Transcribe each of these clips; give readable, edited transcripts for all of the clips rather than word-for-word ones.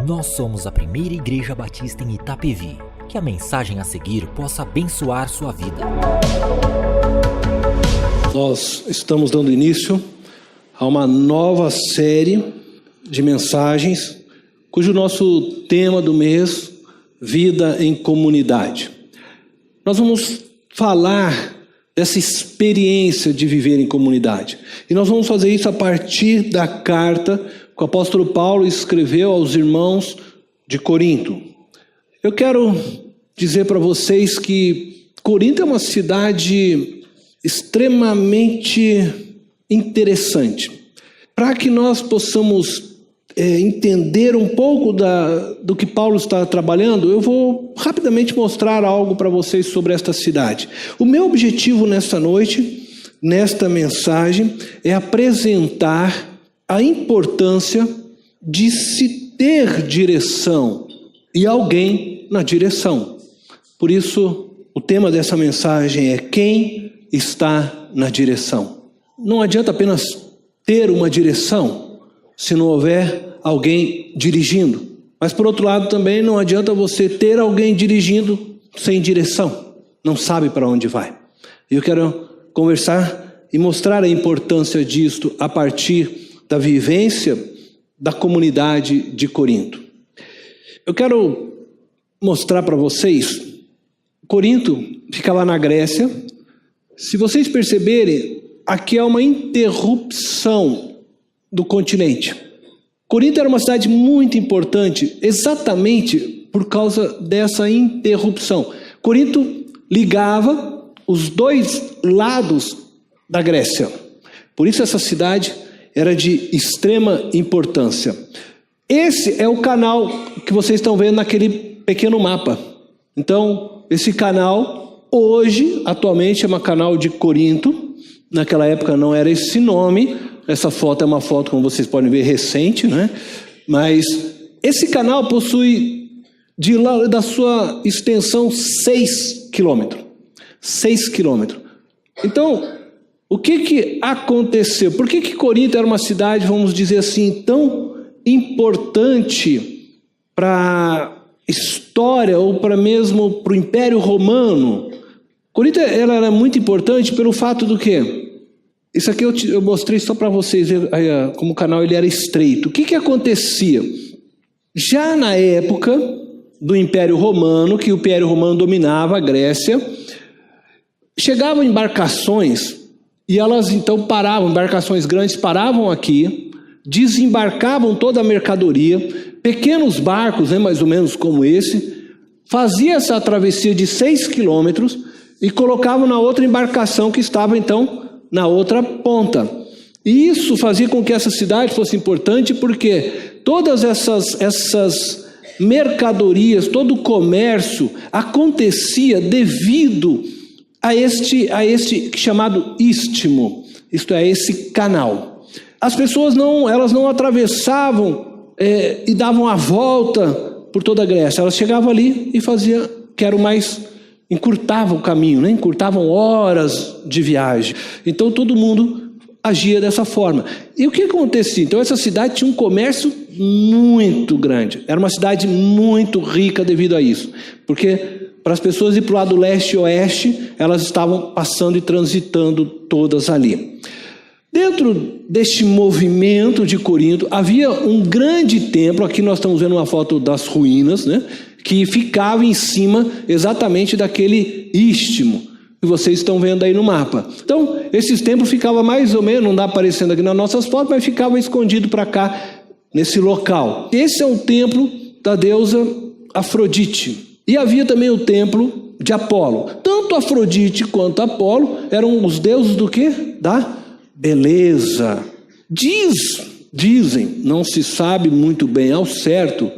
Nós somos a primeira igreja batista em Itapevi. Que a mensagem a seguir possa abençoar sua vida. Nós estamos dando início a uma nova série de mensagens, cujo nosso tema do mês, Vida em Comunidade. Nós vamos falar dessa experiência de viver em comunidade. E nós vamos fazer isso a partir da carta que o apóstolo Paulo escreveu aos irmãos de Corinto. Eu quero dizer para vocês que Corinto é uma cidade extremamente interessante. Para que nós possamos entender um pouco do que Paulo está trabalhando, eu vou rapidamente mostrar algo para vocês sobre esta cidade. O meu objetivo nesta noite, nesta mensagem, é apresentar a importância de se ter direção e alguém na direção. Por isso, o tema dessa mensagem é quem está na direção. Não adianta apenas ter uma direção se não houver alguém dirigindo. Mas por outro lado também não adianta você ter alguém dirigindo sem direção. Não sabe para onde vai. Eu quero conversar e mostrar a importância disto a partir da vivência da comunidade de Corinto. Eu quero mostrar para vocês, Corinto fica lá na Grécia. Se vocês perceberem, aqui há uma interrupção do continente. Corinto era uma cidade muito importante, exatamente por causa dessa interrupção. Corinto ligava os dois lados da Grécia. Por isso essa cidade era de extrema importância. Esse é o canal que vocês estão vendo naquele pequeno mapa. Então, esse canal, hoje, atualmente, chama Canal de Corinto. Naquela época não era esse nome. Essa foto é uma foto, como vocês podem ver, recente, né? Mas esse canal possui, da sua extensão, 6 quilômetros. 6 quilômetros. Então, o que aconteceu? Por que Corinto era uma cidade, vamos dizer assim, tão importante para a história ou para mesmo para o Império Romano? Corinto ela era muito importante pelo fato do quê? Isso aqui eu mostrei só para vocês verem como o canal ele era estreito. O que acontecia? Já na época do Império Romano, que o Império Romano dominava a Grécia, chegavam embarcações e elas então paravam, embarcações grandes paravam aqui, desembarcavam toda a mercadoria, pequenos barcos, mais ou menos como esse, faziam essa travessia de 6 quilômetros e colocavam na outra embarcação que estava então na outra ponta. E isso fazia com que essa cidade fosse importante porque todas essas mercadorias, todo o comércio acontecia devido a este chamado istmo, isto é, esse canal. As pessoas elas não atravessavam e davam a volta por toda a Grécia. Elas chegavam ali e faziam, encurtavam o caminho, né? Encurtavam horas de viagem. Então todo mundo agia dessa forma. E o que acontecia? Então essa cidade tinha um comércio muito grande. Era uma cidade muito rica devido a isso. Porque para as pessoas ir para o lado leste e oeste, elas estavam passando e transitando todas ali. Dentro deste movimento de Corinto, havia um grande templo. Aqui nós estamos vendo uma foto das ruínas, né? Que ficava em cima exatamente daquele istmo que vocês estão vendo aí no mapa. Então, esses templos ficavam mais ou menos, não está aparecendo aqui nas nossas fotos, mas ficava escondido para cá, nesse local. Esse é um templo da deusa Afrodite. E havia também o templo de Apolo. Tanto Afrodite quanto Apolo eram os deuses do quê? Da beleza. Dizem, não se sabe muito bem ao certo,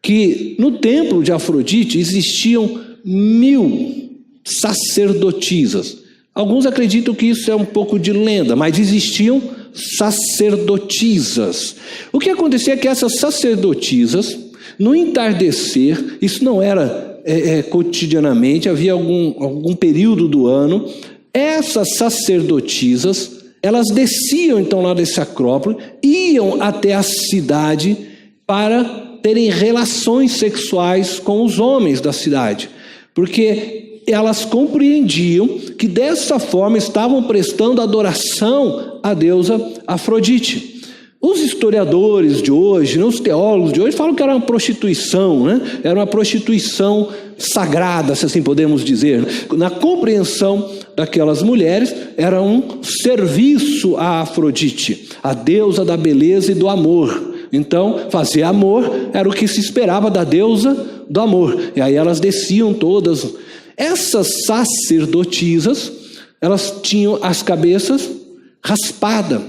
que no templo de Afrodite existiam 1000 sacerdotisas. Alguns acreditam que isso é um pouco de lenda, mas existiam sacerdotisas. O que acontecia é que essas sacerdotisas, no entardecer, isso não era cotidianamente, havia algum período do ano, essas sacerdotisas, elas desciam então lá desse Acrópole, iam até a cidade para terem relações sexuais com os homens da cidade, porque elas compreendiam que dessa forma estavam prestando adoração à deusa Afrodite. Os historiadores de hoje, os teólogos de hoje falam que era uma prostituição, né? Era uma prostituição sagrada, se assim podemos dizer. Na compreensão daquelas mulheres, era um serviço à Afrodite, a deusa da beleza e do amor. Então, fazer amor era o que se esperava da deusa do amor. E aí elas desciam todas. Essas sacerdotisas, elas tinham as cabeças raspadas.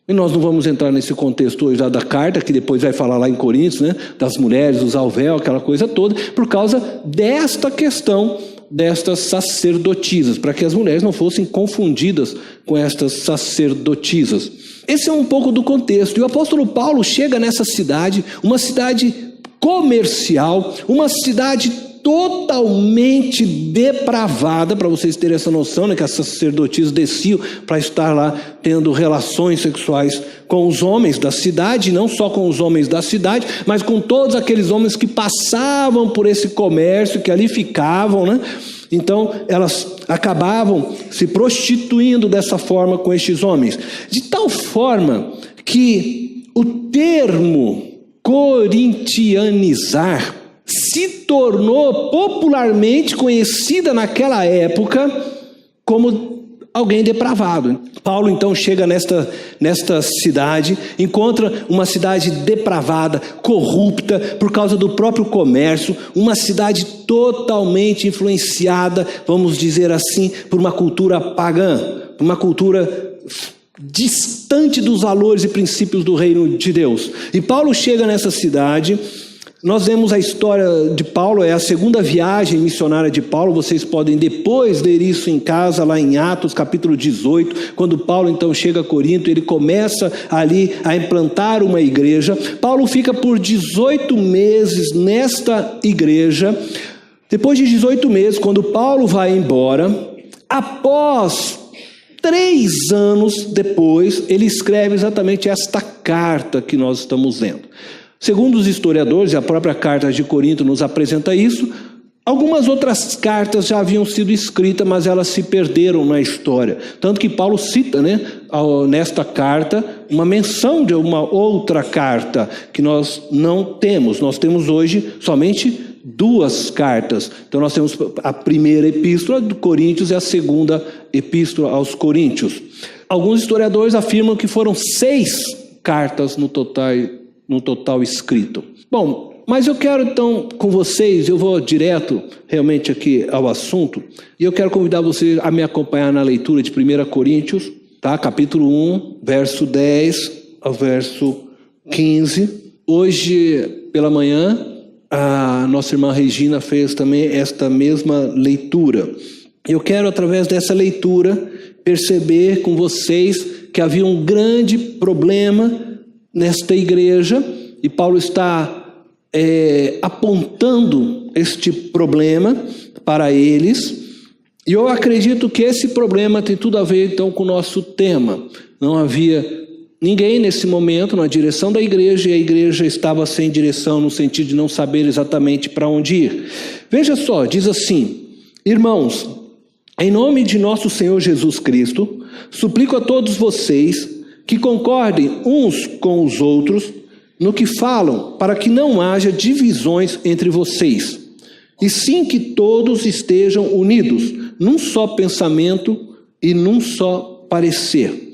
E nós não vamos entrar nesse contexto hoje da carta, que depois vai falar lá em Coríntios, né? Das mulheres, usar o véu, aquela coisa toda, por causa desta questão destas sacerdotisas, para que as mulheres não fossem confundidas com estas sacerdotisas. Esse é um pouco do contexto. E o apóstolo Paulo chega nessa cidade, uma cidade comercial, uma cidade totalmente depravada, para vocês terem essa noção, né, que as sacerdotisas desciam para estar lá tendo relações sexuais com os homens da cidade, não só com os homens da cidade, mas com todos aqueles homens que passavam por esse comércio, que ali ficavam, né? Então elas acabavam se prostituindo dessa forma com estes homens, de tal forma que o termo corintianizar se tornou popularmente conhecida naquela época como alguém depravado. Paulo então chega nesta cidade, encontra uma cidade depravada, corrupta por causa do próprio comércio, uma cidade totalmente influenciada, vamos dizer assim, por uma cultura pagã, uma cultura distante dos valores e princípios do reino de Deus. E Paulo chega nessa cidade. Nós vemos a história de Paulo, é a segunda viagem missionária de Paulo. Vocês podem depois ler isso em casa, lá em Atos capítulo 18, quando Paulo então chega a Corinto, ele começa ali a implantar uma igreja. Paulo fica por 18 meses nesta igreja. Depois de 18 meses, quando Paulo vai embora, após 3 anos depois, ele escreve exatamente esta carta que nós estamos lendo. Segundo os historiadores, e a própria carta de Corinto nos apresenta isso, algumas outras cartas já haviam sido escritas, mas elas se perderam na história. Tanto que Paulo cita, né, nesta carta, uma menção de uma outra carta que nós não temos. Nós temos hoje somente 2 cartas. Então nós temos a primeira epístola de Coríntios e a segunda epístola aos Coríntios. Alguns historiadores afirmam que foram 6 cartas no total escrito. Bom, mas eu quero então com vocês, eu vou direto realmente aqui ao assunto, e eu quero convidar vocês a me acompanhar na leitura de 1 Coríntios, tá? Capítulo 1, verso 10 ao verso 15. Hoje pela manhã, a nossa irmã Regina fez também esta mesma leitura. Eu quero, através dessa leitura, perceber com vocês que havia um grande problema nesta igreja, e Paulo está apontando este problema para eles, e eu acredito que esse problema tem tudo a ver então com o nosso tema. Não havia ninguém nesse momento na direção da igreja, e a igreja estava sem direção, no sentido de não saber exatamente para onde ir. Veja só, diz assim: irmãos, em nome de nosso Senhor Jesus Cristo, suplico a todos vocês que concordem uns com os outros no que falam, para que não haja divisões entre vocês, e sim que todos estejam unidos num só pensamento e num só parecer.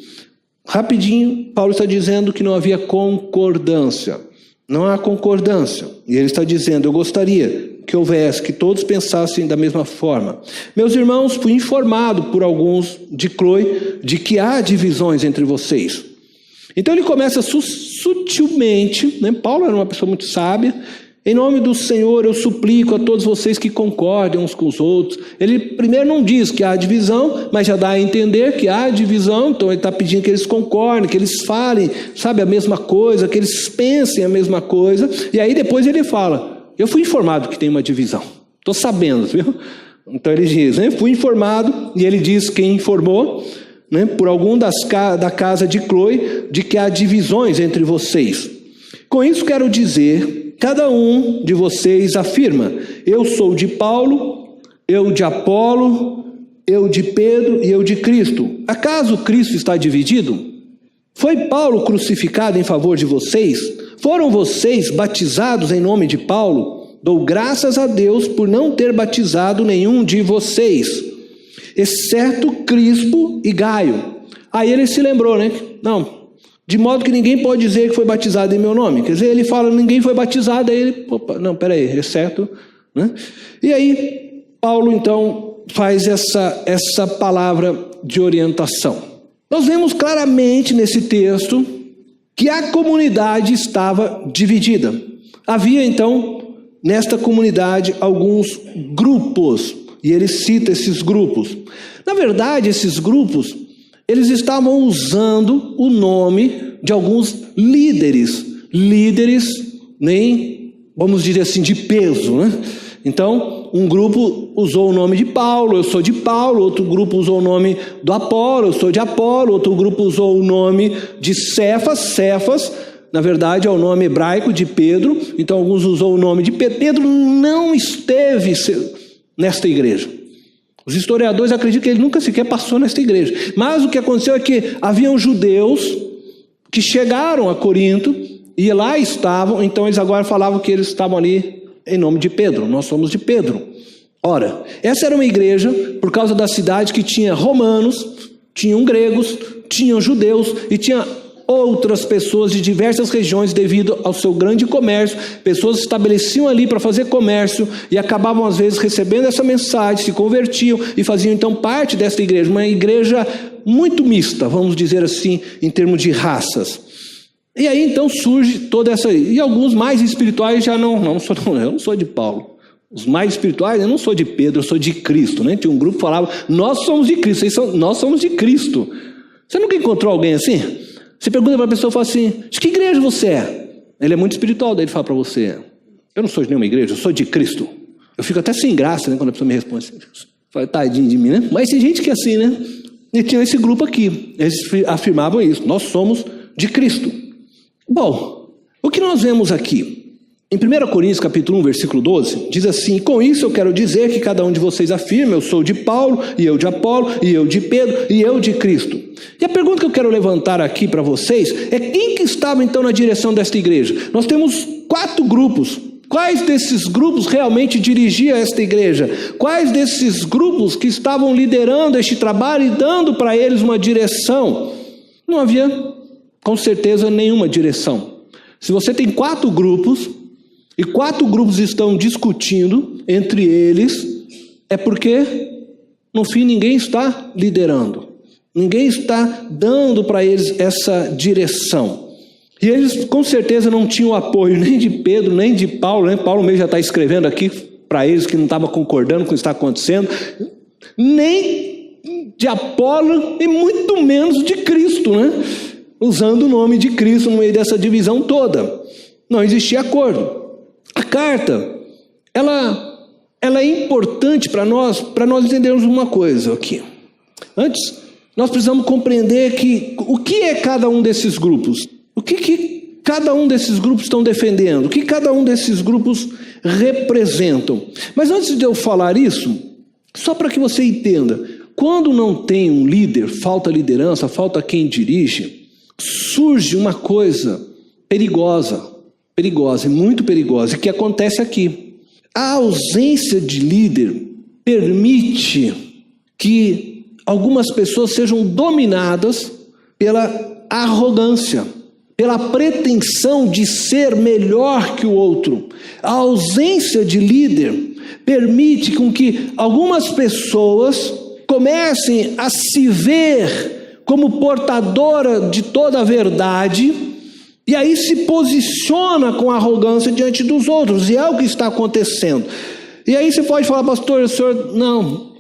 Rapidinho, Paulo está dizendo que não havia concordância. Não há concordância. E ele está dizendo: eu gostaria que houvesse, que todos pensassem da mesma forma. Meus irmãos, fui informado por alguns de Cloe de que há divisões entre vocês. Então ele começa sutilmente, né? Paulo era uma pessoa muito sábia. Em nome do Senhor eu suplico a todos vocês que concordem uns com os outros. Ele primeiro não diz que há divisão, mas já dá a entender que há divisão. Então ele está pedindo que eles concordem, que eles falem, sabe, a mesma coisa, que eles pensem a mesma coisa. E aí depois ele fala: eu fui informado que tem uma divisão, estou sabendo, viu? Então ele diz, né? Fui informado, e ele diz quem informou, né, por algum da casa de Cloe, de que há divisões entre vocês. Com isso quero dizer cada um de vocês afirma: eu sou de Paulo, eu de Apolo, eu de Pedro e eu de Cristo. Acaso Cristo está dividido? Foi Paulo crucificado em favor de vocês? Foram vocês batizados em nome de Paulo? Dou graças a Deus por não ter batizado nenhum de vocês, exceto Crispo e Gaio. Aí ele se lembrou, né? Não, de modo que ninguém pode dizer que foi batizado em meu nome. Quer dizer, ele fala, ninguém foi batizado, aí ele, opa, não, peraí, exceto, né? E aí, Paulo então faz essa palavra de orientação. Nós vemos claramente nesse texto que a comunidade estava dividida. Havia então, nesta comunidade, alguns grupos, e ele cita esses grupos. Na verdade, esses grupos, eles estavam usando o nome de alguns líderes, nem, vamos dizer assim, de peso, né? Então, um grupo usou o nome de Paulo, eu sou de Paulo, outro grupo usou o nome do Apolo, eu sou de Apolo, outro grupo usou o nome de Cefas, na verdade é o nome hebraico de Pedro, então alguns usou o nome de Pedro. Pedro não esteve nesta igreja. Os historiadores acreditam que ele nunca sequer passou nesta igreja. Mas o que aconteceu é que haviam judeus que chegaram a Corinto e lá estavam, então eles agora falavam que eles estavam ali em nome de Pedro, nós somos de Pedro. Ora, essa era uma igreja, por causa da cidade, que tinha romanos, tinham gregos, tinham judeus e tinha outras pessoas de diversas regiões devido ao seu grande comércio. Pessoas se estabeleciam ali para fazer comércio e acabavam às vezes recebendo essa mensagem, se convertiam e faziam então parte desta igreja, uma igreja muito mista, vamos dizer assim, em termos de raças. E aí então surge toda essa, e alguns mais espirituais já eu não sou de Paulo. Os mais espirituais, eu não sou de Pedro, eu sou de Cristo, né? Tinha um grupo que falava, nós somos de Cristo, nós somos de Cristo. Você nunca encontrou alguém assim? Você pergunta para a pessoa e fala assim, de que igreja você é? Ele é muito espiritual, daí ele fala para você, eu não sou de nenhuma igreja, eu sou de Cristo. Eu fico até sem graça, né, quando a pessoa me responde assim. Fala, tadinho de mim, né? Mas tem gente que é assim, né? E tinha esse grupo aqui, eles afirmavam isso, nós somos de Cristo. Bom, o que nós vemos aqui? Em 1 Coríntios capítulo 1, versículo 12, diz assim, com isso eu quero dizer que cada um de vocês afirma, eu sou de Paulo, e eu de Apolo, e eu de Pedro, e eu de Cristo. E a pergunta que eu quero levantar aqui para vocês é quem que estava então na direção desta igreja? Nós temos 4 grupos. Quais desses grupos realmente dirigiam esta igreja? Quais desses grupos que estavam liderando este trabalho e dando para eles uma direção? Não havia, com certeza, nenhuma direção. Se você tem 4 grupos, e 4 grupos estão discutindo entre eles, é porque, no fim, ninguém está liderando. Ninguém está dando para eles essa direção. E eles, com certeza, não tinham apoio nem de Pedro, nem de Paulo. Né? Paulo mesmo já está escrevendo aqui para eles que não estava concordando com o que está acontecendo. Nem de Apolo e muito menos de Cristo, né? Usando o nome de Cristo no meio dessa divisão toda. Não existia acordo. A carta, ela é importante para nós entendermos uma coisa aqui. Antes, nós precisamos compreender o que é cada um desses grupos. O que cada um desses grupos estão defendendo. O que cada um desses grupos representam. Mas antes de eu falar isso, só para que você entenda, quando não tem um líder, falta liderança, falta quem dirige, surge uma coisa perigosa, muito perigosa, e que acontece aqui. A ausência de líder permite que algumas pessoas sejam dominadas pela arrogância, pela pretensão de ser melhor que o outro. A ausência de líder permite com que algumas pessoas comecem a se ver como portadora de toda a verdade, e aí se posiciona com arrogância diante dos outros, e é o que está acontecendo. E aí você pode falar, pastor, o senhor... Não,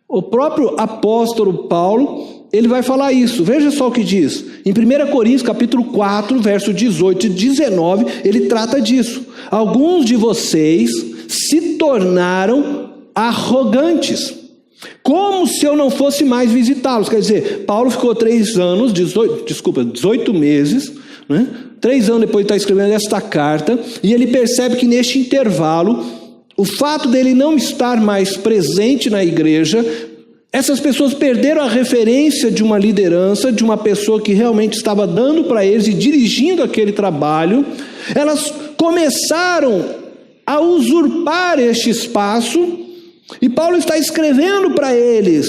o próprio apóstolo Paulo, ele vai falar isso. Veja só o que diz. Em 1 Coríntios capítulo 4, verso 18 e 19, ele trata disso. Alguns de vocês se tornaram arrogantes, como se eu não fosse mais visitá-los. Quer dizer, Paulo ficou 18 meses, né, 3 anos depois de estar escrevendo esta carta, e ele percebe que neste intervalo, o fato dele não estar mais presente na igreja, essas pessoas perderam a referência de uma liderança, de uma pessoa que realmente estava dando para eles e dirigindo aquele trabalho. Elas começaram a usurpar este espaço, e Paulo está escrevendo para eles: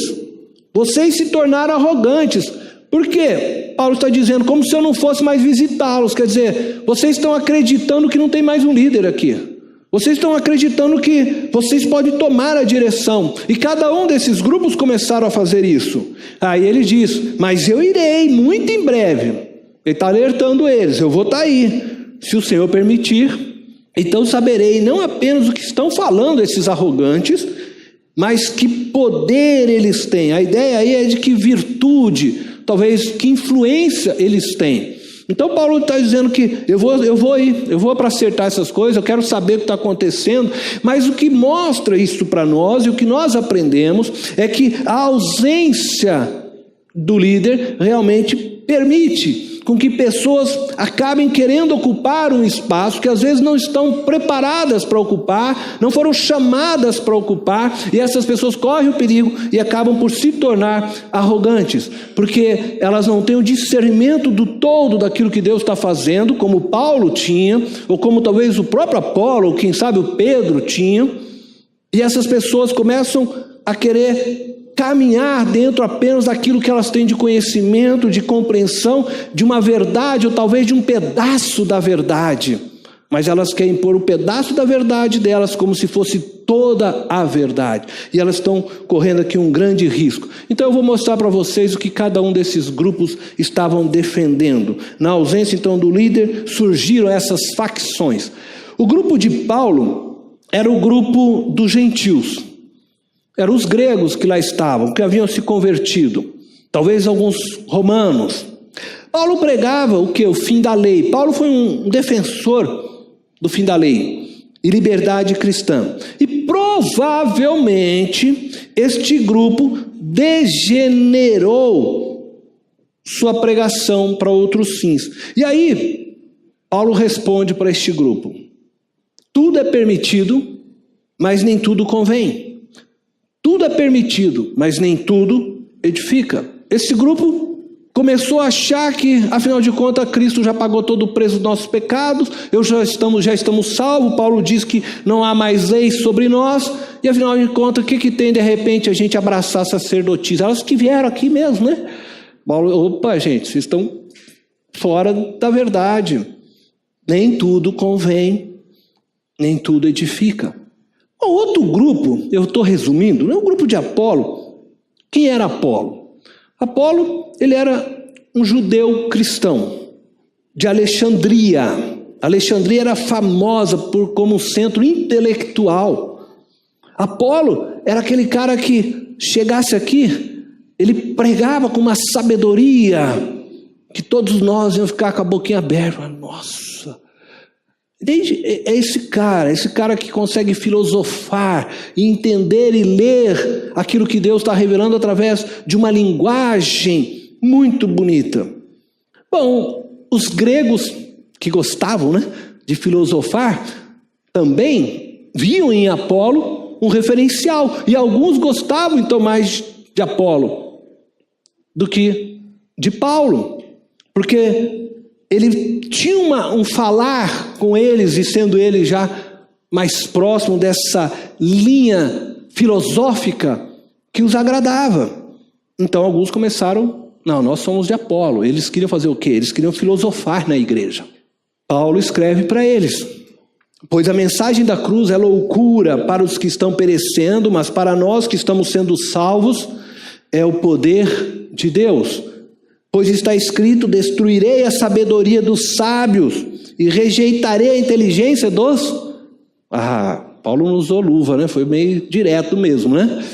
vocês se tornaram arrogantes. Por quê? Paulo está dizendo, como se eu não fosse mais visitá-los. Quer dizer, vocês estão acreditando que não tem mais um líder aqui. Vocês estão acreditando que vocês podem tomar a direção. E cada um desses grupos começaram a fazer isso. Aí ele diz, mas eu irei muito em breve. Ele está alertando eles, eu vou estar aí, se o Senhor permitir. Então saberei não apenas o que estão falando esses arrogantes, mas que poder eles têm. A ideia aí é de que virtude, talvez que influência eles têm. Então Paulo está dizendo que eu vou para acertar essas coisas, eu quero saber o que está acontecendo, mas o que mostra isso para nós e o que nós aprendemos é que a ausência do líder realmente permite com que pessoas acabem querendo ocupar um espaço que às vezes não estão preparadas para ocupar, não foram chamadas para ocupar, e essas pessoas correm o perigo e acabam por se tornar arrogantes, porque elas não têm o discernimento do todo daquilo que Deus está fazendo, como Paulo tinha, ou como talvez o próprio Apolo, ou quem sabe o Pedro tinha, e essas pessoas começam a querer caminhar dentro apenas daquilo que elas têm de conhecimento, de compreensão, de uma verdade, ou talvez de um pedaço da verdade, mas elas querem pôr um pedaço da verdade delas como se fosse toda a verdade, e elas estão correndo aqui um grande risco. Então eu vou mostrar para vocês o que cada um desses grupos estavam defendendo. Na ausência então do líder, surgiram essas facções. O grupo de Paulo era o grupo dos gentios. Eram os gregos que lá estavam, que haviam se convertido, talvez alguns romanos. Paulo pregava o que? O fim da lei. Paulo foi um defensor do fim da lei e liberdade cristã. E provavelmente este grupo degenerou sua pregação para outros fins. E aí, Paulo responde para este grupo: tudo é permitido, mas nem tudo convém. Tudo é permitido, mas nem tudo edifica. Esse grupo começou a achar que, afinal de contas, Cristo já pagou todo o preço dos nossos pecados, já estamos salvos. Paulo diz que não há mais lei sobre nós, e afinal de contas, o que tem de repente a gente abraçar sacerdotisa? Elas que vieram aqui mesmo, né? Paulo, opa, gente, vocês estão fora da verdade. Nem tudo convém, nem tudo edifica. O outro grupo, eu estou resumindo, é o grupo de Apolo. Quem era Apolo? Apolo, ele era um judeu cristão, de Alexandria. Alexandria era famosa como um centro intelectual. Apolo era aquele cara que chegasse aqui, ele pregava com uma sabedoria, que todos nós íamos ficar com a boquinha aberta. Nossa! É esse cara que consegue filosofar e entender e ler aquilo que Deus está revelando através de uma linguagem muito bonita. Bom, os gregos que gostavam, né, de filosofar também viam em Apolo um referencial, e alguns gostavam então mais de Apolo do que de Paulo, porque ele tinha um falar com eles, e sendo ele já mais próximo dessa linha filosófica que os agradava. Então alguns começaram, não, nós somos de Apolo. Eles queriam fazer o quê? Eles queriam filosofar na igreja. Paulo escreve para eles: pois a mensagem da cruz é loucura para os que estão perecendo, mas para nós que estamos sendo salvos é o poder de Deus. Pois está escrito: destruirei a sabedoria dos sábios e rejeitarei a inteligência dos... Paulo não usou luva, né? Foi meio direto mesmo, né?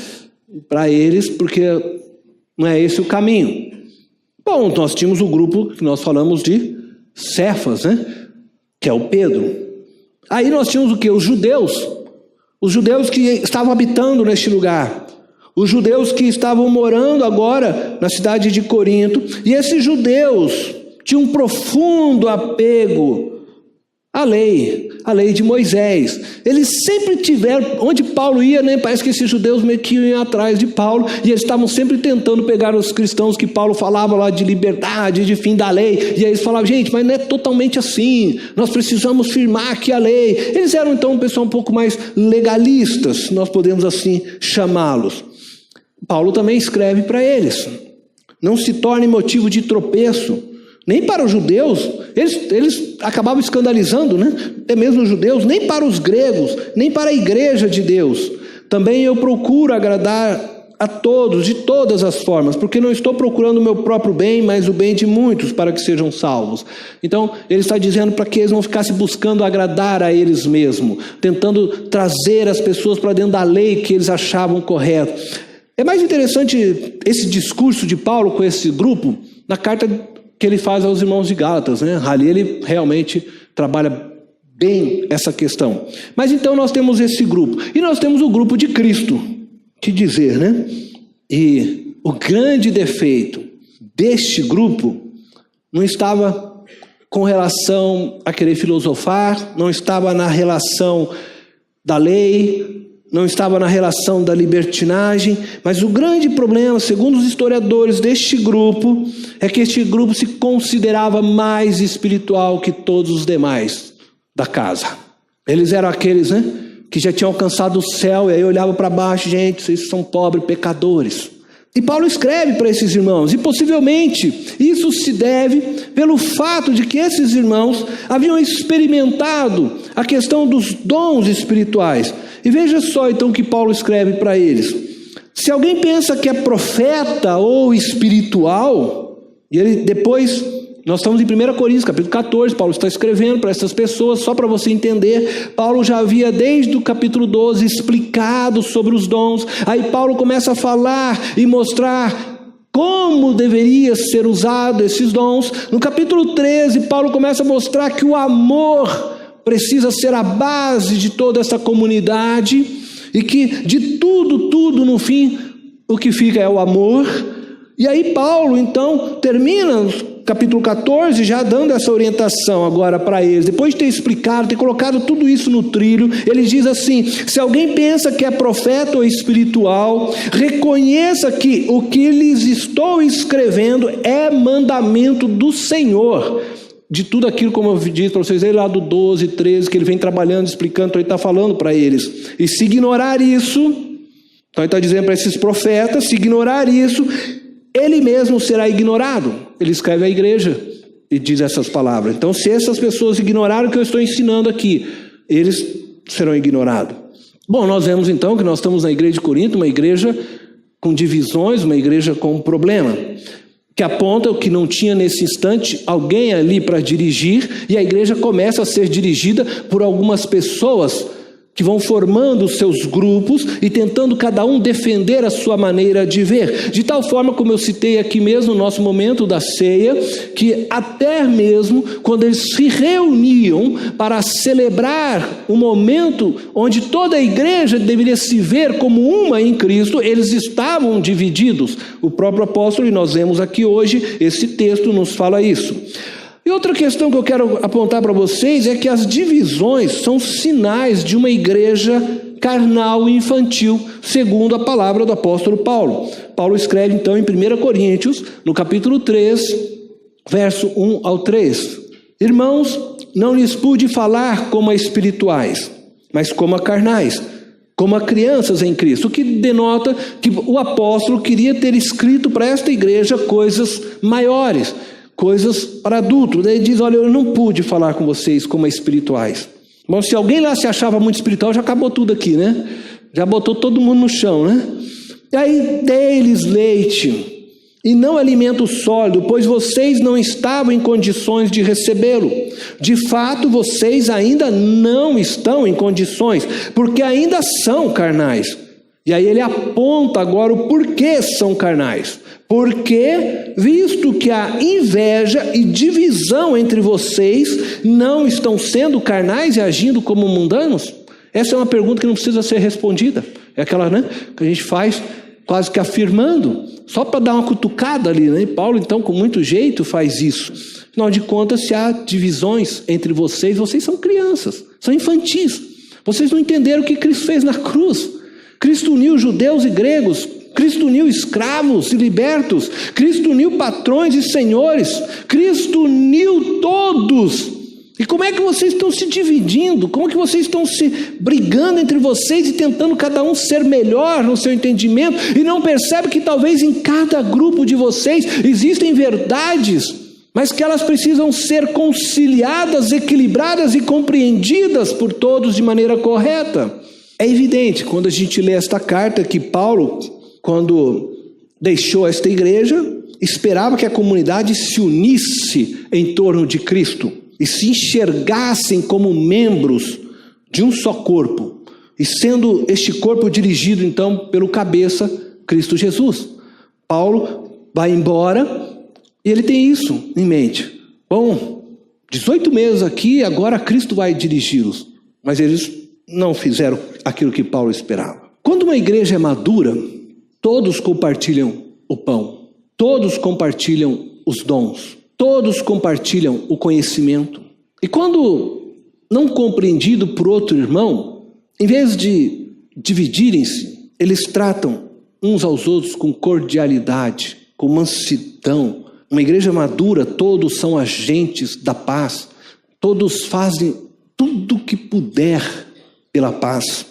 Para eles, porque não é esse o caminho. Bom, nós tínhamos o grupo que nós falamos de Cefas, né? Que é o Pedro. Aí nós tínhamos o quê? Os judeus que estavam habitando neste lugar. Os judeus que estavam morando agora na cidade de Corinto. E esses judeus tinham um profundo apego à lei de Moisés. Eles sempre tiveram, onde Paulo ia, né, parece que esses judeus meio que iam atrás de Paulo, e eles estavam sempre tentando pegar os cristãos que Paulo falava lá de liberdade, de fim da lei, e aí eles falavam, gente, mas não é totalmente assim, nós precisamos firmar aqui a lei. Eles eram então um pessoal um pouco mais legalistas, nós podemos assim chamá-los. Paulo também escreve para eles, não se torne motivo de tropeço, nem para os judeus, eles acabavam escandalizando, né? Até mesmo os judeus, nem para os gregos, nem para a igreja de Deus. Também eu procuro agradar a todos, de todas as formas, porque não estou procurando o meu próprio bem, mas o bem de muitos, para que sejam salvos. Então, ele está dizendo para que eles não ficassem buscando agradar a eles mesmos, tentando trazer as pessoas para dentro da lei que eles achavam correto. É mais interessante esse discurso de Paulo com esse grupo, na carta que ele faz aos irmãos de Gálatas, né? Ali ele realmente trabalha bem essa questão. Mas então nós temos esse grupo. E nós temos o grupo de Cristo, que dizer, né? E o grande defeito deste grupo não estava com relação a querer filosofar, não estava na relação da lei, não estava na relação da libertinagem, mas o grande problema, segundo os historiadores deste grupo, é que este grupo se considerava mais espiritual que todos os demais da casa. Eles eram aqueles, né, que já tinham alcançado o céu, e aí olhavam para baixo, gente, vocês são pobres, pecadores. E Paulo escreve para esses irmãos, e possivelmente isso se deve pelo fato de que esses irmãos haviam experimentado a questão dos dons espirituais. E veja só então o que Paulo escreve para eles. Se alguém pensa que é profeta ou espiritual, e ele depois, nós estamos em 1 Coríntios, capítulo 14, Paulo está escrevendo para essas pessoas, só para você entender, Paulo já havia desde o capítulo 12 explicado sobre os dons, aí Paulo começa a falar e mostrar como deveria ser usado esses dons. No capítulo 13, Paulo começa a mostrar que o amor precisa ser a base de toda essa comunidade, e que de tudo no fim, o que fica é o amor. E aí Paulo então termina o capítulo 14 já dando essa orientação agora para eles, depois de ter explicado, ter colocado tudo isso no trilho. Ele diz assim: se alguém pensa que é profeta ou espiritual, reconheça que o que lhes estou escrevendo é mandamento do Senhor. De tudo aquilo, como eu disse para vocês, aí lá do 12, 13, que ele vem trabalhando, explicando, então ele está falando para eles. E se ignorar isso, então ele está dizendo para esses profetas, se ignorar isso, ele mesmo será ignorado. Ele escreve à igreja e diz essas palavras. Então, se essas pessoas ignoraram o que eu estou ensinando aqui, eles serão ignorados. Bom, nós vemos então que nós estamos na igreja de Corinto, uma igreja com divisões, uma igreja com um problema, que aponta que não tinha nesse instante alguém ali para dirigir, e a igreja começa a ser dirigida por algumas pessoas que vão formando os seus grupos e tentando cada um defender a sua maneira de ver, de tal forma, como eu citei aqui mesmo no nosso momento da ceia, que até mesmo quando eles se reuniam para celebrar um momento onde toda a igreja deveria se ver como uma em Cristo, eles estavam divididos. O próprio apóstolo, e nós vemos aqui hoje, esse texto nos fala isso. E outra questão que eu quero apontar para vocês é que as divisões são sinais de uma igreja carnal e infantil, segundo a palavra do apóstolo Paulo. Paulo escreve então em 1 Coríntios, no capítulo 3, verso 1 ao 3. Irmãos, não lhes pude falar como a espirituais, mas como a carnais, como a crianças em Cristo, o que denota que o apóstolo queria ter escrito para esta igreja coisas maiores, coisas para adultos. Daí ele diz: olha, eu não pude falar com vocês como espirituais. Mas se alguém lá se achava muito espiritual, já acabou tudo aqui, né? Já botou todo mundo no chão, né? E aí dei-lhes leite e não alimento sólido, pois vocês não estavam em condições de recebê-lo. De fato, vocês ainda não estão em condições, porque ainda são carnais. E aí ele aponta agora o porquê são carnais. Porque, visto que há inveja e divisão entre vocês, não estão sendo carnais e agindo como mundanos? Essa é uma pergunta que não precisa ser respondida. É aquela, né, que a gente faz quase que afirmando, só para dar uma cutucada ali, né? Paulo, então, com muito jeito faz isso. Afinal de contas, se há divisões entre vocês, vocês são crianças, são infantis. Vocês não entenderam o que Cristo fez na cruz. Cristo uniu judeus e gregos, Cristo uniu escravos e libertos, Cristo uniu patrões e senhores, Cristo uniu todos. E como é que vocês estão se dividindo? Como é que vocês estão se brigando entre vocês e tentando cada um ser melhor no seu entendimento e não percebe que talvez em cada grupo de vocês existem verdades, mas que elas precisam ser conciliadas, equilibradas e compreendidas por todos de maneira correta? É evidente, quando a gente lê esta carta, que Paulo, quando deixou esta igreja, esperava que a comunidade se unisse em torno de Cristo e se enxergassem como membros de um só corpo, e sendo este corpo dirigido então pelo cabeça, Cristo Jesus. Paulo vai embora e ele tem isso em mente. Bom, 18 meses aqui, agora Cristo vai dirigi-los. Mas eles não fizeram aquilo que Paulo esperava. Quando uma igreja é madura, todos compartilham o pão, todos compartilham os dons, todos compartilham o conhecimento. E quando não compreendido por outro irmão, em vez de dividirem-se, eles tratam uns aos outros com cordialidade, com mansidão. Uma igreja madura, todos são agentes da paz, todos fazem tudo o que puder pela paz.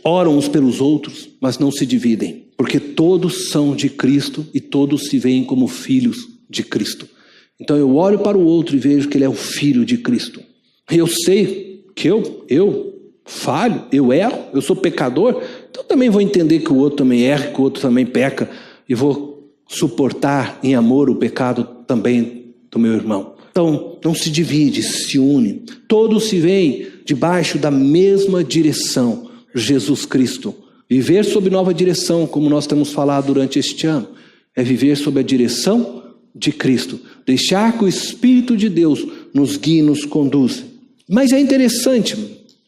Oram uns pelos outros, mas não se dividem, porque todos são de Cristo e todos se veem como filhos de Cristo. Então eu olho para o outro e vejo que ele é o filho de Cristo. E eu sei que eu falho, eu erro, eu sou pecador, então também vou entender que o outro também erra, que o outro também peca, e vou suportar em amor o pecado também do meu irmão. Então não se divide, se une. Todos se veem debaixo da mesma direção, Jesus Cristo. Viver sob nova direção, como nós temos falado durante este ano, é viver sob a direção de Cristo. Deixar que o Espírito de Deus nos guie e nos conduza. Mas é interessante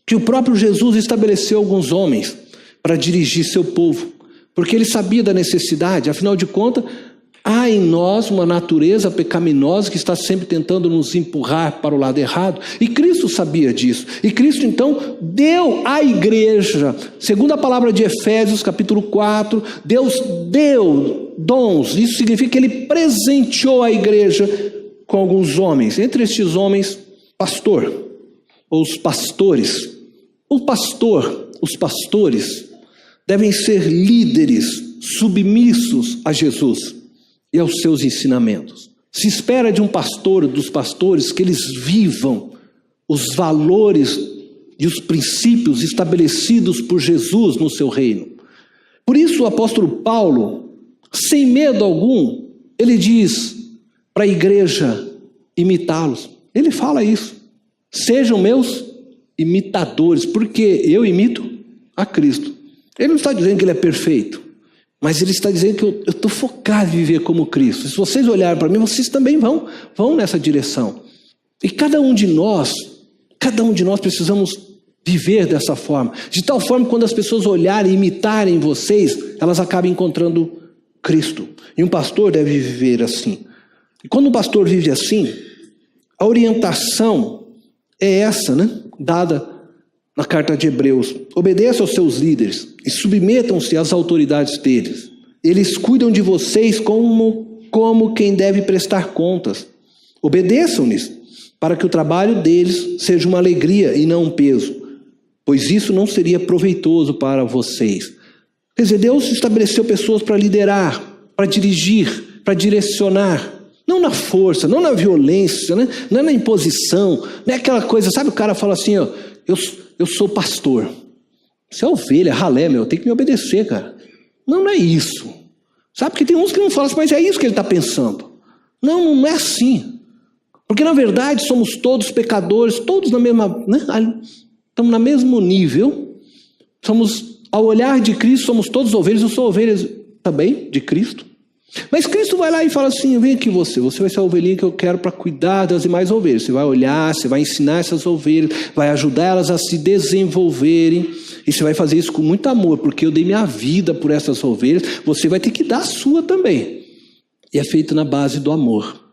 que o próprio Jesus estabeleceu alguns homens para dirigir seu povo, porque ele sabia da necessidade. Afinal de contas, há em nós uma natureza pecaminosa que está sempre tentando nos empurrar para o lado errado, e Cristo sabia disso, e Cristo então deu à igreja, segundo a palavra de Efésios capítulo 4, Deus deu dons. Isso significa que ele presenteou a igreja com alguns homens, entre estes homens, pastor, ou os pastores. Os pastores devem ser líderes submissos a Jesus e aos seus ensinamentos. Se espera de um pastor, dos pastores, que eles vivam os valores e os princípios estabelecidos por Jesus no seu reino. Por isso o apóstolo Paulo, sem medo algum, ele diz para a igreja imitá-los. Ele fala isso. Sejam meus imitadores, porque eu imito a Cristo. Ele não está dizendo que ele é perfeito, mas ele está dizendo que eu estou focado em viver como Cristo. Se vocês olharem para mim, vocês também vão nessa direção. E cada um de nós precisamos viver dessa forma. De tal forma que quando as pessoas olharem e imitarem vocês, elas acabam encontrando Cristo. E um pastor deve viver assim. E quando um pastor vive assim, a orientação é essa, né? Dada na carta de Hebreus. Obedeçam aos seus líderes e submetam-se às autoridades deles. Eles cuidam de vocês como quem deve prestar contas. Obedeçam-lhes, para que o trabalho deles seja uma alegria e não um peso, pois isso não seria proveitoso para vocês. Quer dizer, Deus estabeleceu pessoas para liderar, para dirigir, para direcionar. Não na força, não na violência, né? Não é na imposição, não é aquela coisa, sabe, o cara fala assim, ó, eu sou pastor. Você é ovelha, ralé, tem que me obedecer, cara. Não é isso. Sabe, porque tem uns que não falam assim, mas é isso que ele está pensando. Não é assim. Porque na verdade somos todos pecadores, todos na mesma, né? Estamos no mesmo nível. Somos, ao olhar de Cristo, somos todos ovelhas. Eu sou ovelha também de Cristo. Mas Cristo vai lá e fala assim: vem aqui você vai ser a ovelhinha que eu quero para cuidar das demais ovelhas. Você vai olhar, você vai ensinar essas ovelhas, vai ajudar elas a se desenvolverem, e você vai fazer isso com muito amor, porque eu dei minha vida por essas ovelhas, você vai ter que dar a sua também. E é feito na base do amor,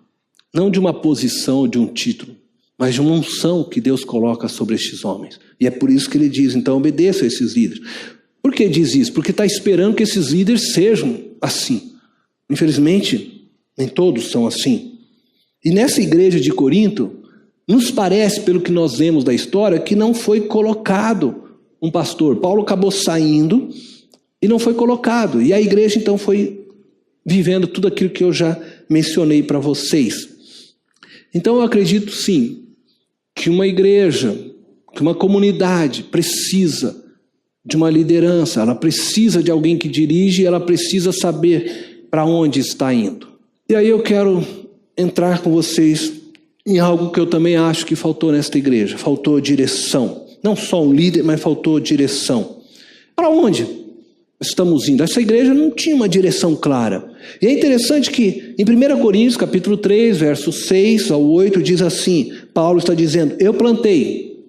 não de uma posição ou de um título, mas de uma unção que Deus coloca sobre estes homens. E é por isso que ele diz: então obedeça a esses líderes. Por que diz isso? Porque está esperando que esses líderes sejam assim. Infelizmente, nem todos são assim. E nessa igreja de Corinto, nos parece, pelo que nós vemos da história, que não foi colocado um pastor. Paulo acabou saindo e não foi colocado. E a igreja então foi vivendo tudo aquilo que eu já mencionei para vocês. Então eu acredito sim, que uma igreja, que uma comunidade precisa de uma liderança, ela precisa de alguém que dirige, ela precisa saber para onde está indo. E aí eu quero entrar com vocês em algo que eu também acho que faltou nesta igreja. Faltou direção. Não só um líder, mas faltou direção. Para onde estamos indo? Essa igreja não tinha uma direção clara. E é interessante que em 1 Coríntios capítulo 3, versos 6 ao 8, diz assim, Paulo está dizendo: eu plantei,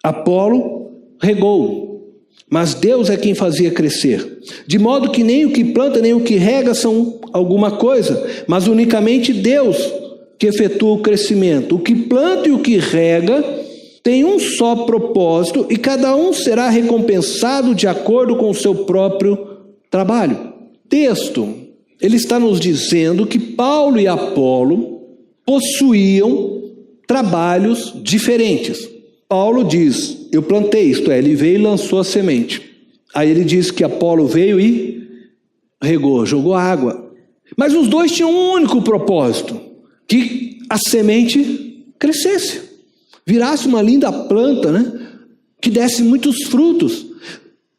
Apolo regou, mas Deus é quem fazia crescer. De modo que nem o que planta, nem o que rega são alguma coisa, mas unicamente Deus que efetua o crescimento. O que planta e o que rega tem um só propósito, e cada um será recompensado de acordo com o seu próprio trabalho. Texto, ele está nos dizendo que Paulo e Apolo possuíam trabalhos diferentes. Paulo diz: eu plantei, isto é, ele veio e lançou a semente. Aí ele diz que Apolo veio e regou, jogou água. Mas os dois tinham um único propósito: que a semente crescesse, virasse uma linda planta, né? Que desse muitos frutos.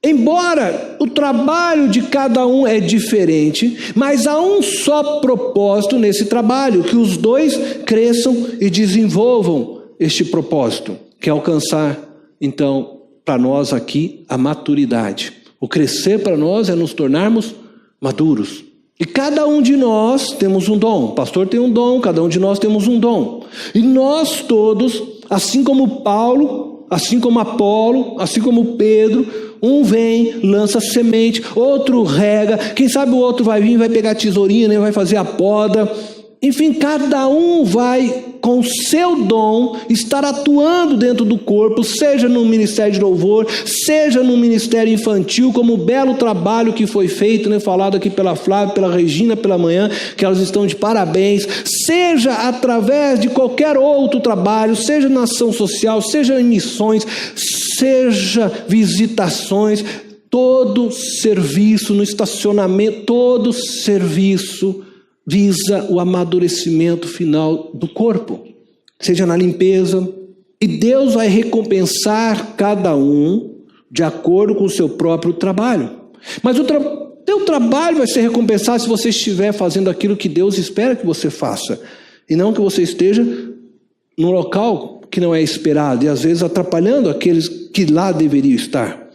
Embora o trabalho de cada um é diferente, mas há um só propósito nesse trabalho: que os dois cresçam e desenvolvam este propósito, que é alcançar, então, para nós aqui, a maturidade. O crescer para nós é nos tornarmos maduros. E cada um de nós temos um dom. O pastor tem um dom, cada um de nós temos um dom. E nós todos, assim como Paulo, assim como Apolo, assim como Pedro, um vem, lança semente, outro rega, quem sabe o outro vai vir, vai pegar a tesourinha, né, vai fazer a poda. Enfim, cada um vai, com o seu dom, estar atuando dentro do corpo, seja no ministério de louvor, seja no ministério infantil, como o belo trabalho que foi feito, né, falado aqui pela Flávia, pela Regina pela manhã, que elas estão de parabéns, seja através de qualquer outro trabalho, seja na ação social, seja em missões, seja visitações, todo serviço no estacionamento, todo serviço visa o amadurecimento final do corpo, seja na limpeza, e Deus vai recompensar cada um de acordo com o seu próprio trabalho. Mas o teu trabalho vai ser recompensado se você estiver fazendo aquilo que Deus espera que você faça, e não que você esteja num local que não é esperado, e às vezes atrapalhando aqueles que lá deveriam estar.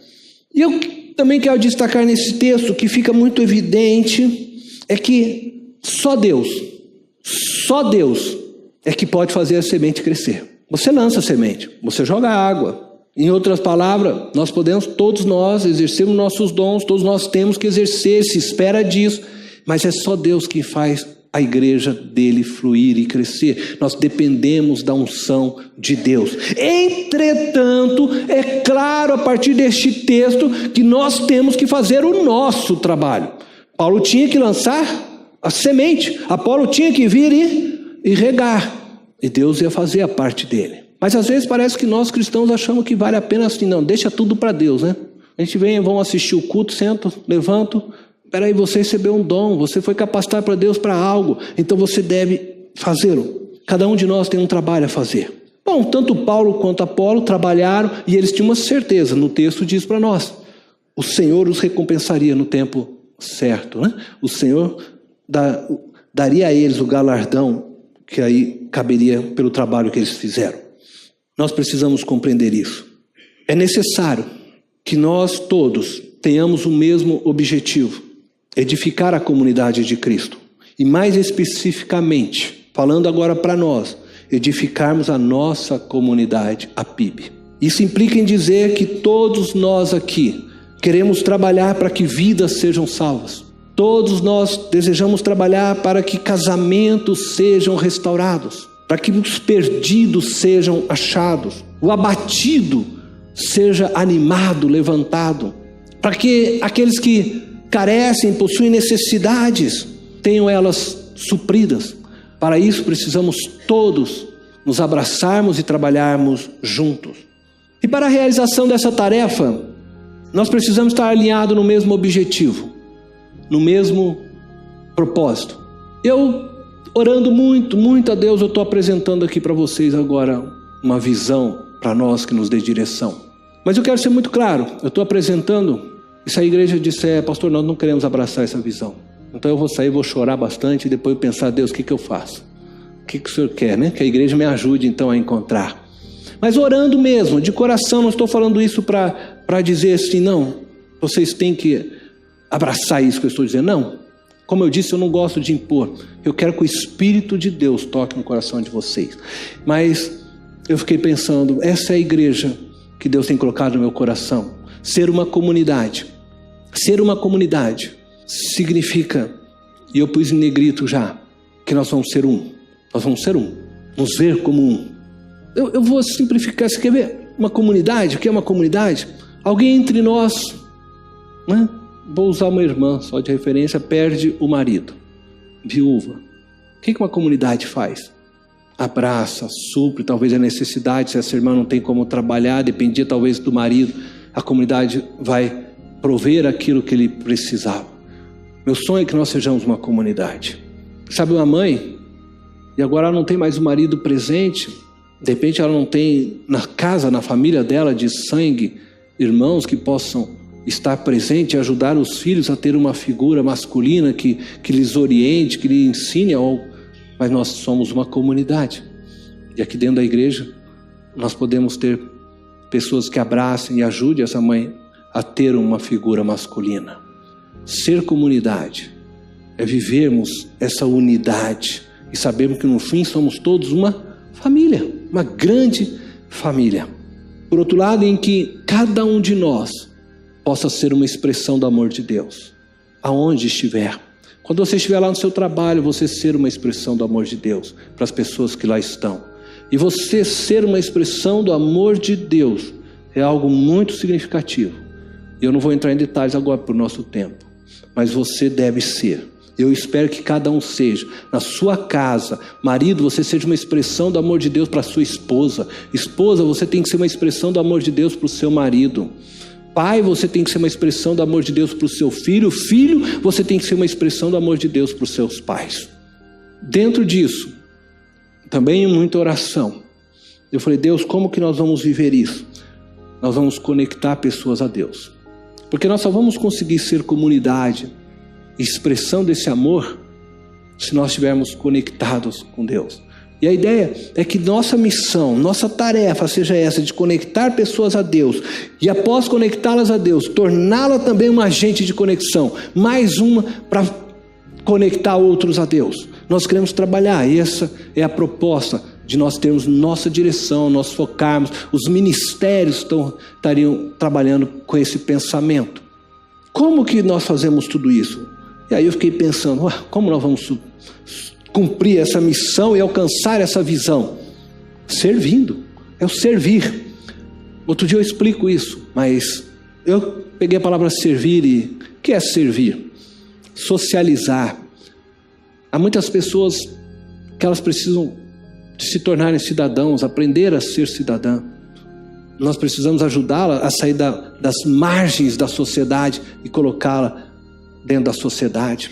E eu também quero destacar nesse texto que fica muito evidente, é que só Deus é que pode fazer a semente crescer. Você lança a semente, você joga água. Em outras palavras, nós podemos, todos nós, exercermos nossos dons, todos nós temos que exercer, se espera disso, mas é só Deus que faz a igreja dele fluir e crescer. Nós dependemos da unção de Deus. Entretanto, é claro a partir deste texto que nós temos que fazer o nosso trabalho. Paulo tinha que lançar a semente, Apolo tinha que vir e regar, e Deus ia fazer a parte dele. Mas às vezes parece que nós cristãos achamos que vale a pena assim, não, deixa tudo para Deus, né? A gente vem, vamos assistir o culto, sento, levanto, peraí, você recebeu um dom, você foi capacitado para Deus para algo, então você deve fazê-lo. Cada um de nós tem um trabalho a fazer. Bom, tanto Paulo quanto Apolo trabalharam, e eles tinham uma certeza, no texto diz para nós, o Senhor os recompensaria no tempo certo, né? O Senhor daria a eles o galardão que aí caberia pelo trabalho que eles fizeram. Nós precisamos compreender isso. É necessário que nós todos tenhamos o mesmo objetivo: edificar a comunidade de Cristo. e mais especificamente, falando agora para nós, edificarmos a nossa comunidade, a PIB. Isso implica em dizer que todos nós aqui queremos trabalhar para que vidas sejam salvas. Todos nós desejamos trabalhar para que casamentos sejam restaurados, para que os perdidos sejam achados, o abatido seja animado, levantado, para que aqueles que carecem, possuem necessidades, tenham elas supridas. Para isso precisamos todos nos abraçarmos e trabalharmos juntos. E para a realização dessa tarefa, nós precisamos estar alinhados no mesmo objetivo, no mesmo propósito. Eu, orando muito a Deus, eu estou apresentando aqui para vocês agora uma visão para nós que nos dê direção. Mas eu quero ser muito claro, eu estou apresentando, e se a igreja disser, pastor, nós não queremos abraçar essa visão. Então eu vou sair, vou chorar bastante e depois pensar, Deus, o que eu faço? O que o Senhor quer, né? Que a igreja me ajude então a encontrar. Mas orando mesmo, de coração, não estou falando isso para dizer assim, não, vocês têm que abraçar isso que eu estou dizendo. Não, como eu disse, eu não gosto de impor. Eu quero que o Espírito de Deus toque no coração de vocês. Mas eu fiquei pensando, essa é a igreja que Deus tem colocado no meu coração. Ser uma comunidade. Ser uma comunidade significa, e eu pus em negrito já, que nós vamos ser um. Nós vamos ser um. Nos ver como um. Eu vou simplificar. Você quer ver uma comunidade? O que é uma comunidade? Alguém entre nós, né? Vou usar uma irmã só de referência, perde o marido, viúva. O que uma comunidade faz? Abraça, supre, talvez a necessidade, se essa irmã não tem como trabalhar, dependia talvez do marido, a comunidade vai prover aquilo que ele precisava. Meu sonho é que nós sejamos uma comunidade. Sabe uma mãe, e agora ela não tem mais o marido presente, de repente ela não tem na casa, na família dela de sangue, irmãos que possam estar presente e ajudar os filhos a ter uma figura masculina que lhes oriente, que lhes ensine, mas nós somos uma comunidade. E aqui dentro da igreja nós podemos ter pessoas que abracem e ajudem essa mãe a ter uma figura masculina. Ser comunidade é vivermos essa unidade e sabermos que no fim somos todos uma família, uma grande família. Por outro lado, em que cada um de nós possa ser uma expressão do amor de Deus, aonde estiver. Quando você estiver lá no seu trabalho, você ser uma expressão do amor de Deus para as pessoas que lá estão. E você ser uma expressão do amor de Deus é algo muito significativo. E eu não vou entrar em detalhes agora por nosso tempo, mas você deve ser. Eu espero que cada um seja. Na sua casa, marido, você seja uma expressão do amor de Deus para a sua esposa. Esposa, você tem que ser uma expressão do amor de Deus para o seu marido. Pai, você tem que ser uma expressão do amor de Deus para o seu filho. Filho, você tem que ser uma expressão do amor de Deus para os seus pais. Dentro disso, também muita oração. Eu falei, Deus, como que nós vamos viver isso? Nós vamos conectar pessoas a Deus. Porque nós só vamos conseguir ser comunidade, expressão desse amor, se nós estivermos conectados com Deus. E a ideia é que nossa missão, nossa tarefa seja essa, de conectar pessoas a Deus. E após conectá-las a Deus, torná-la também uma agente de conexão. Mais uma para conectar outros a Deus. Nós queremos trabalhar, essa é a proposta de nós termos nossa direção, nós focarmos. Os ministérios estariam trabalhando com esse pensamento. Como que nós fazemos tudo isso? E aí eu fiquei pensando, como nós vamos cumprir essa missão e alcançar essa visão? Servindo, é o servir. Outro dia eu explico isso, mas eu peguei a palavra servir e o que é servir? Socializar. Há muitas pessoas que elas precisam de se tornarem cidadãos, aprender a ser cidadã. Nós precisamos ajudá-la a sair das margens da sociedade e colocá-la dentro da sociedade.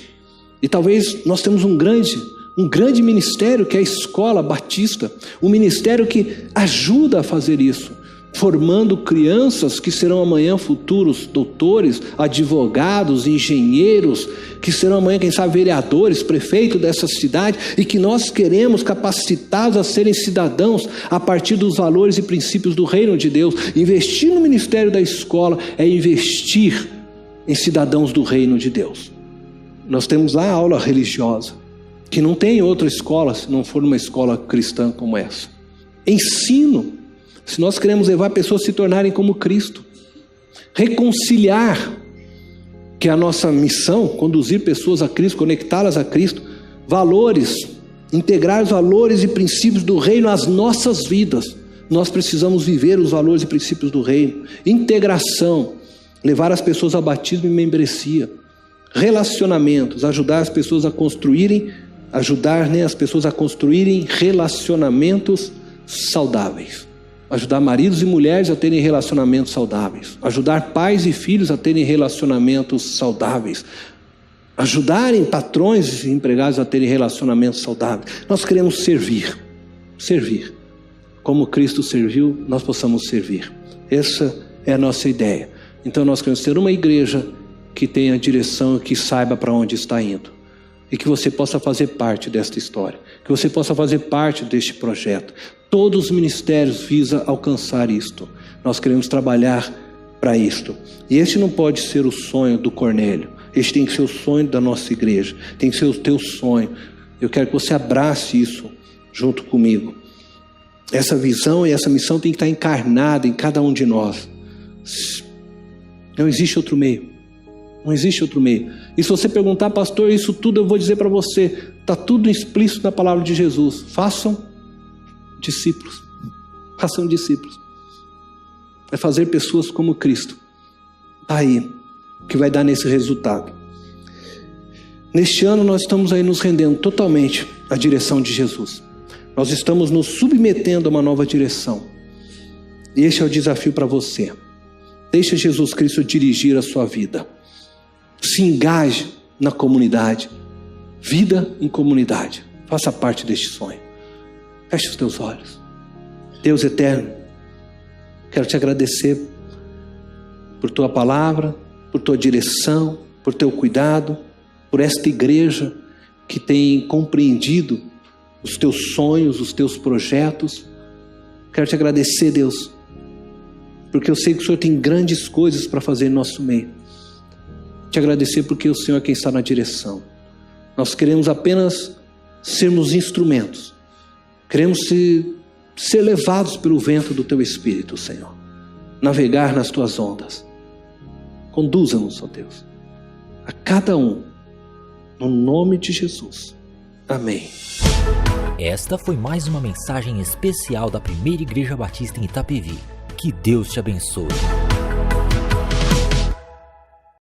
E talvez nós temos um grande ministério que é a Escola Batista, um ministério que ajuda a fazer isso, formando crianças que serão amanhã futuros doutores, advogados, engenheiros, que serão amanhã, quem sabe, vereadores, prefeitos dessa cidade, e que nós queremos capacitá-los a serem cidadãos a partir dos valores e princípios do reino de Deus. Investir no ministério da escola é investir em cidadãos do reino de Deus. Nós temos lá a aula religiosa, que não tem outra escola se não for uma escola cristã como essa. Ensino, se nós queremos levar pessoas a se tornarem como Cristo. Reconciliar, que é a nossa missão, conduzir pessoas a Cristo, conectá-las a Cristo. Valores, integrar os valores e princípios do reino às nossas vidas. Nós precisamos viver os valores e princípios do reino. Integração, levar as pessoas ao batismo e membresia. Relacionamentos, ajudar as pessoas a construírem relacionamentos saudáveis. Ajudar maridos e mulheres a terem relacionamentos saudáveis. Ajudar pais e filhos a terem relacionamentos saudáveis. Ajudarem patrões e empregados a terem relacionamentos saudáveis. Nós queremos servir. Como Cristo serviu, nós possamos servir. Essa é a nossa ideia. Então nós queremos ser uma igreja que tenha direção e que saiba para onde está indo. E que você possa fazer parte desta história. Que você possa fazer parte deste projeto. Todos os ministérios visam alcançar isto. Nós queremos trabalhar para isto. E este não pode ser o sonho do Cornélio. Este tem que ser o sonho da nossa igreja. Tem que ser o teu sonho. Eu quero que você abrace isso junto comigo. Essa visão e essa missão tem que estar encarnada em cada um de nós. Não existe outro meio. Não existe outro meio. E se você perguntar, pastor, isso tudo eu vou dizer para você. Está tudo explícito na palavra de Jesus. Façam discípulos. Façam discípulos. É fazer pessoas como Cristo. Está aí. O que vai dar nesse resultado. Neste ano nós estamos aí nos rendendo totalmente à direção de Jesus. Nós estamos nos submetendo a uma nova direção. E este é o desafio para você. Deixa Jesus Cristo dirigir a sua vida. Se engaje na comunidade. Vida em comunidade. Faça parte deste sonho. Feche os teus olhos. Deus eterno, quero te agradecer por tua palavra, por tua direção, por teu cuidado, por esta igreja que tem compreendido os teus sonhos, os teus projetos. Quero te agradecer, Deus, porque eu sei que o Senhor tem grandes coisas para fazer em nosso meio. Te agradecer porque o Senhor é quem está na direção. Nós queremos apenas sermos instrumentos. Queremos ser levados pelo vento do teu Espírito, Senhor. Navegar nas tuas ondas. Conduza-nos, ó Deus, a cada um, no nome de Jesus. Amém. Esta foi mais uma mensagem especial da Primeira Igreja Batista em Itapevi. Que Deus te abençoe.